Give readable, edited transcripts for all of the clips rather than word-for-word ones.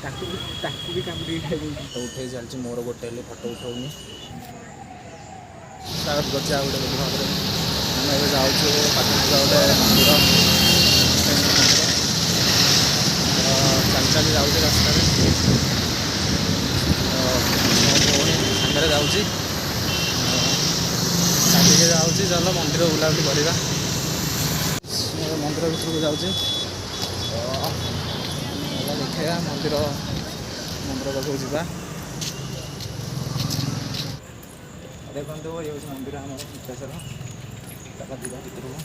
ତାକୁ ବି କାମୁଡ଼ି ଖାଇଦେଉଛି। ଫଟୋ ଉଠେଇ ଚାଲିଛି ମୋର ଗୋଟେ ହେଲେ ଫଟୋ ଉଠାଉନି। ସ୍ୱାଗତ କରୁଛି ଆଉ ଗୋଟେ ଭଲ ଭାବରେ। ଆମେ ଏବେ ଯାଉଛୁ ପାଖରେ ଥିବା ଗୋଟେ ମନ୍ଦିର, ଚାଲି ଚାଲି ଯାଉଛି ରାସ୍ତାରେ। ମୋ ଭଉଣୀ ସାଙ୍ଗରେ ଯାଉଛି, ଚାଲିକି ଯାଉଛି। ଚାଲ ମନ୍ଦିର ବୁଲାବୁଲି କରିବା। ମନ୍ଦିର ଭିତରକୁ ଯାଉଛି ଦେଖିବା ମନ୍ଦିର ପାଖକୁ ଯିବା। ଦେଖନ୍ତୁ ଏ ହେଉଛି ମନ୍ଦିର ଆମର ମୁକ୍ତେଶ୍ୱର। ଚାଲ ଯିବା ଭିତରକୁ।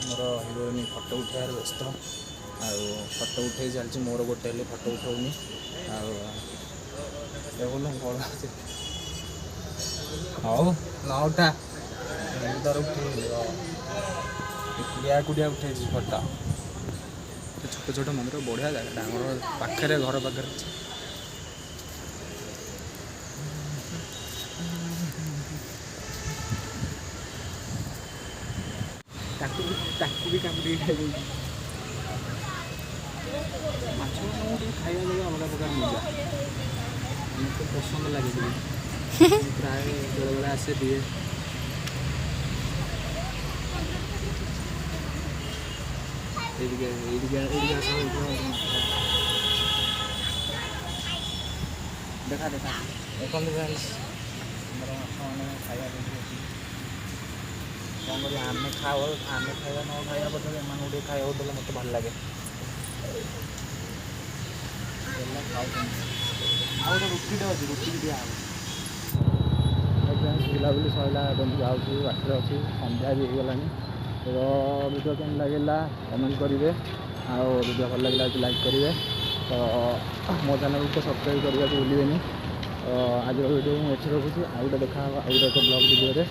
ମୋର ହିରୋଇନ୍ ଫଟୋ ଉଠାଇବାରେ ବ୍ୟସ୍ତ, ଆଉ ଫଟୋ ଉଠାଇ ଚାଲିଛି। ମୋର ଗୋଟେ ହେଲେ ଫଟୋ ଉଠାଉନି। ଆଉ ଦେଖୁନ ଭଲ ହଉ ନ ଉଠା ତାର ଉଠେଇଲି ଏକୁଟିଆ ଉଠେଇଛି ଫଟୋ। ଛୋଟ ଛୋଟ ମନ୍ଦିର, ବଢ଼ିଆ ଜାଗାଟା ଆମର ପାଖରେ, ଘର ପାଖରେ ଅଛି। ତାକୁ ବି କାମୁଡ଼ି ଖାଇଦେଉଛି। ମାଛ ଟିକେ ଖାଇବା ଲାଗି ଅଲଗା ପ୍ରକାର ମଜା, ମୋତେ ପସନ୍ଦ ଲାଗେ ଟିକେ। ପ୍ରାୟ ବେଳେବେଳେ ଆସେ ଦିଏ। ଏଇଠିକି ଆସ ଦେଖା ଦେଖନ୍ତୁ ଫ୍ରେଣ୍ଡସ୍, ଆମର ମାଛମାନେ ଖାଇବା ପାଇଁ ଅଛି। କ'ଣ କରିବା, ଆମେ ଖାଇବା ନ ଖାଇବା ବଦଳରେ ଏମାନଙ୍କୁ ଟିକେ ଖାଇବାକୁ ଦେଲେ ମୋତେ ଭଲ ଲାଗେ। ଖାଉଛନ୍ତି। ଆଉ ଗୋଟେ ରୁଟିଟେ ଅଛି, ରୁଟିକି ଦିଆହେବ। ଫ୍ରେଣ୍ଡସ୍ ବୁଲାବୁଲି ସରିଲା, ଏବେ ଯାଉଛି, ବାଟରେ ଅଛି, ସନ୍ଧ୍ୟା ବି ହେଇଗଲାଣି। ତ ଭିଡ଼ିଓ କେମିତି ଲାଗିଲା କମେଣ୍ଟ କରିବେ, ଆଉ ଭିଡ଼ିଓ ଭଲ ଲାଗିଲା ଲାଇକ୍ କରିବେ। ତ ମୋ ଚ୍ୟାନେଲକୁ ତ ସବସ୍କ୍ରାଇବ୍ କରିବାକୁ ଭୁଲିବେନି। ତ ଆଜିର ଭିଡ଼ିଓ ମୁଁ ଏଠି ରଖୁଛି। ଆଉ ଗୋଟେ ଦେଖା ହେବ ଆଉ ଗୋଟେ ବ୍ଲଗ୍ ଭିଡ଼ିଓରେ।